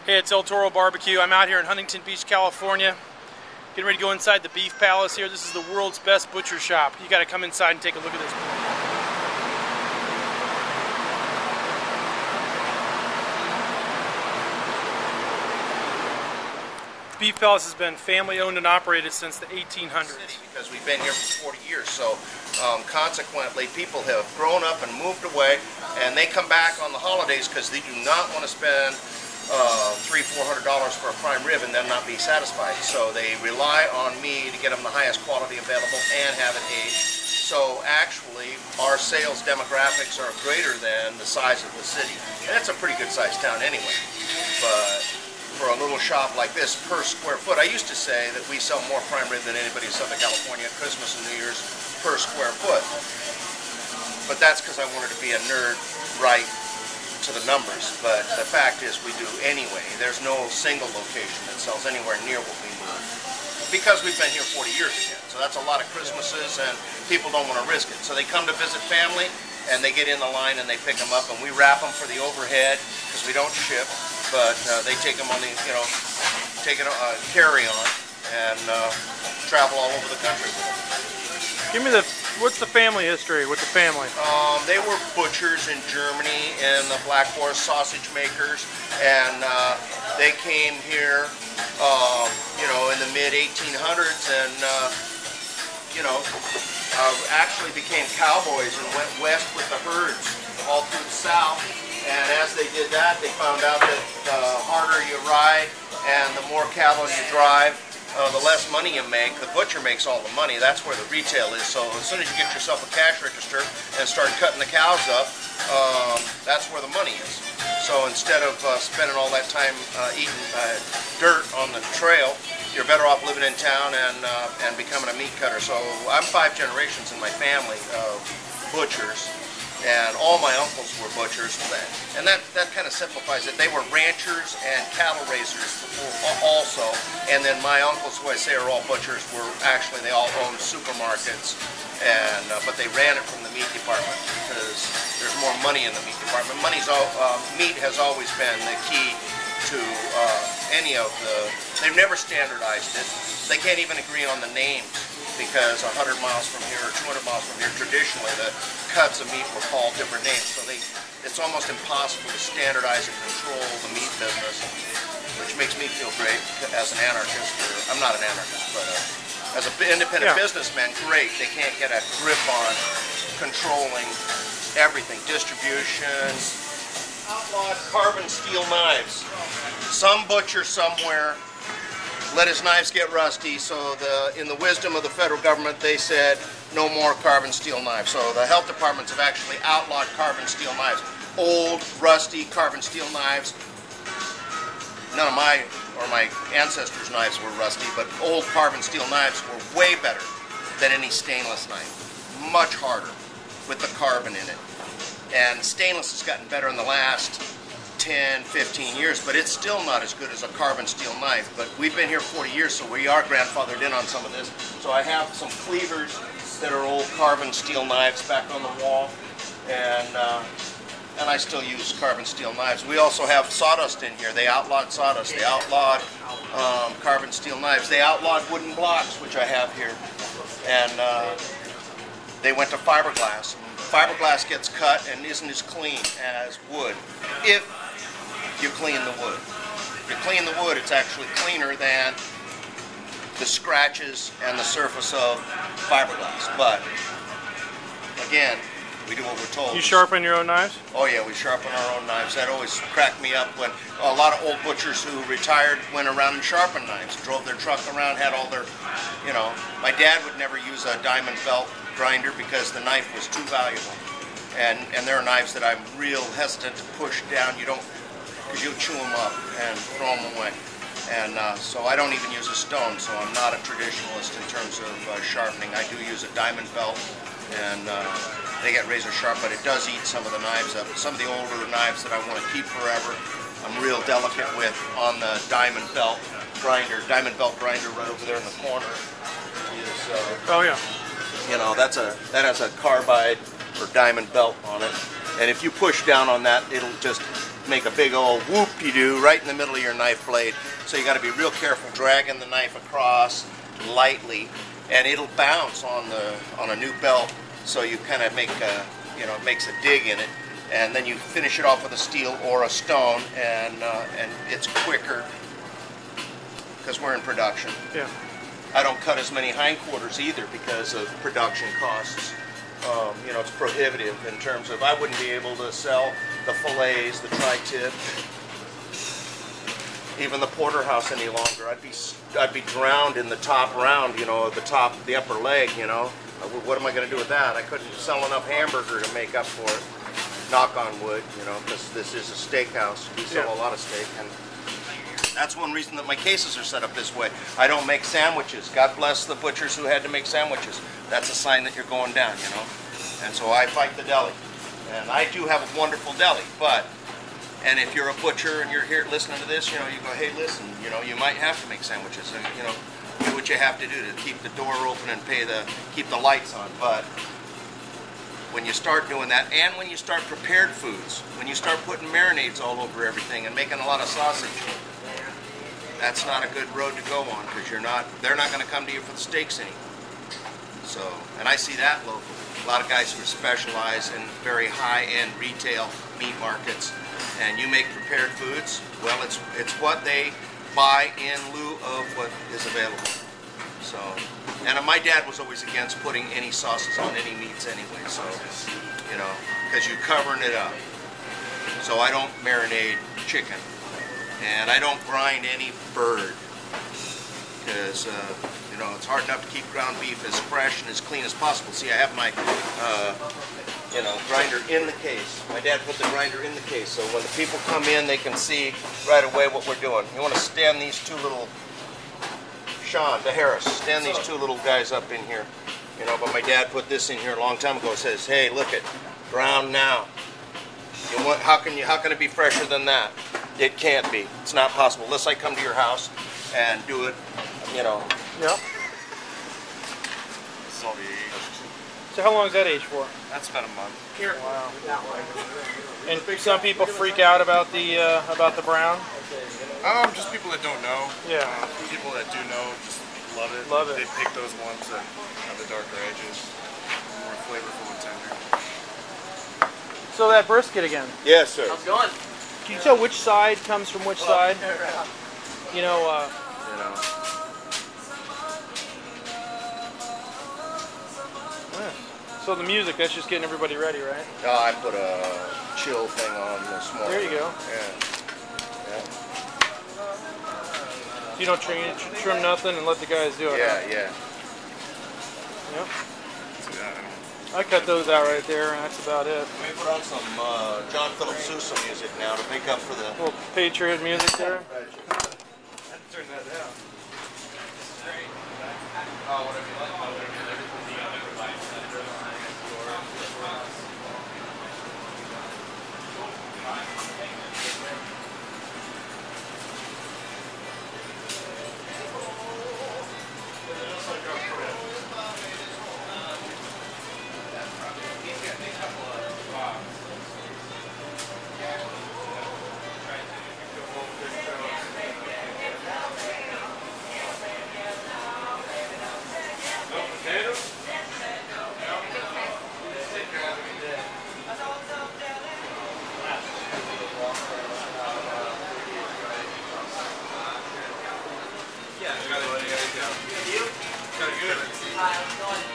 Hey, it's Toro BBQ. I'm out here in Huntington Beach, California. Getting ready to go inside the Beef Palace here. This is the world's best butcher shop. You got to come inside and take a look at this. The Beef Palace has been family owned and operated since the 1800s. Because we've been here for 40 years, so consequently people have grown up and moved away, and they come back on the holidays because they do not want to spend $300–400 for a prime rib and then not be satisfied. So they rely on me to get them the highest quality available and have it aged. So actually our sales demographics are greater than the size of the city. And it's a pretty good sized town anyway. But for a little shop like this, per square foot, I used to say that we sell more prime rib than anybody in Southern California at Christmas and New Year's per square foot. But that's because I wanted to be a nerd right to the numbers, but the fact is we do anyway. There's no single location that sells anywhere near what we move because we've been here 40 years again. So that's a lot of Christmases, and people don't want to risk it. So they come to visit family, and they get in the line and they pick them up, and we wrap them for the overhead because we don't ship, but they take them on the, take it carry on and travel all over the country with them. Give me what's the family history with the family? They were butchers in Germany and the Black Forest sausage makers, and they came here, in the mid-1800s, and actually became cowboys and went west with the herds all through the South. And as they did that, they found out that the harder you ride and the more cattle you drive, the less money you make. The butcher makes all the money. That's where the retail is. So as soon as you get yourself a cash register and start cutting the cows up, that's where the money is. So instead of spending all that time eating dirt on the trail, you're better off living in town and becoming a meat cutter. So I'm 5 generations in my family of butchers. And all my uncles were butchers, and that kind of simplifies it. They were ranchers and cattle raisers also, and then my uncles, who I say are all butchers, were actually, they all owned supermarkets, and but they ran it from the meat department because there's more money in the meat department. Meat has always been the key to any of the, they've never standardized it. They can't even agree on the names, because 100 miles from here or 200 miles from here, traditionally the cuts of meat were called different names. So it's almost impossible to standardize and control the meat business, which makes me feel great as an anarchist. I'm not an anarchist, but as an independent businessman, great. They can't get a grip on controlling everything. Distribution, outlawed carbon steel knives. Some butcher somewhere let his knives get rusty, so in the wisdom of the federal government, they said no more carbon steel knives. So the health departments have actually outlawed carbon steel knives. Old, rusty carbon steel knives. None of my ancestors' knives were rusty, but old carbon steel knives were way better than any stainless knife. Much harder with the carbon in it. And stainless has gotten better in the last 10, 15 years, but it's still not as good as a carbon steel knife. But we've been here 40 years, so we are grandfathered in on some of this. So I have some cleavers that are old carbon steel knives back on the wall, and I still use carbon steel knives. We also have sawdust in here. They outlawed sawdust. They outlawed carbon steel knives. They outlawed wooden blocks, which I have here, and they went to fiberglass. Fiberglass gets cut and isn't as clean as wood if you clean the wood. If you clean the wood, it's actually cleaner than the scratches and the surface of fiberglass. But again, we do what we're told. You sharpen your own knives? Oh yeah, we sharpen our own knives. That always cracked me up when a lot of old butchers who retired went around and sharpened knives, drove their truck around, had all their, my dad would never use a diamond belt grinder because the knife was too valuable. And there are knives that I'm real hesitant to push down. You don't, because you'll chew them up and throw them away. And so I don't even use a stone, so I'm not a traditionalist in terms of sharpening. I do use a diamond belt, and they get razor sharp, but it does eat some of the knives up. Some of the older knives that I want to keep forever, I'm real delicate with on the diamond belt grinder. Diamond belt grinder right over there in the corner is, oh yeah. That has a carbide or diamond belt on it, and if you push down on that, it'll just make a big old whoop-de-doo right in the middle of your knife blade. So you got to be real careful dragging the knife across lightly, and it'll bounce on a new belt. So you kind of make it makes a dig in it, and then you finish it off with a steel or a stone, and it's quicker because we're in production. Yeah. I don't cut as many hindquarters either because of production costs. It's prohibitive in terms of I wouldn't be able to sell the fillets, the tri-tip, even the porterhouse any longer. I'd be drowned in the top round, the upper leg, What am I going to do with that? I couldn't sell enough hamburger to make up for it. Knock on wood, because this is a steakhouse. We sell a lot of steak, and that's one reason that my cases are set up this way. I don't make sandwiches. God bless the butchers who had to make sandwiches. That's a sign that you're going down, And so I fight the deli. And I do have a wonderful deli, and if you're a butcher and you're here listening to this, you go, hey, listen, you might have to make sandwiches, and do what you have to do to keep the door open and keep the lights on. But when you start doing that, and when you start prepared foods, when you start putting marinades all over everything and making a lot of sausage, that's not a good road to go on, because they're not going to come to you for the steaks anymore. So, and I see that locally. A lot of guys who specialize in very high-end retail meat markets, and you make prepared foods. Well, it's what they buy in lieu of what is available. So, and my dad was always against putting any sauces on any meats anyway. So, because you're covering it up. So I don't marinate chicken, and I don't grind any bird, because it's hard enough to keep ground beef as fresh and as clean as possible. See, I have my grinder in the case. My dad put the grinder in the case, so when the people come in, they can see right away what we're doing. You want to stand these two little, Sean, the Harris, stand these two little guys up in here. But my dad put this in here a long time ago. It says, hey, look it, ground now. How can it be fresher than that? It can't be. It's not possible. Unless I come to your house and do it, Yep. Salty aged. So how long is that aged for? That's about a month. Wow. And some people freak out about the brown. Just people that don't know. Yeah. People that do know just love it. Love it. They pick those ones that have the darker edges, more flavorful and tender. So that brisket again. Yes, sir. How's it going? Can you tell which side comes from which side? So the music, that's just getting everybody ready, right? No, I put a chill thing on this morning. There you go. Yeah. You don't trim nothing and let the guys do it. Yeah. Yep. I cut those out right there, and that's about it. We put on some John Philip Sousa music now to make up for the little Patriot music there. Turn that down. Oh, whatever you like. Kind of good. Hi, how's it going?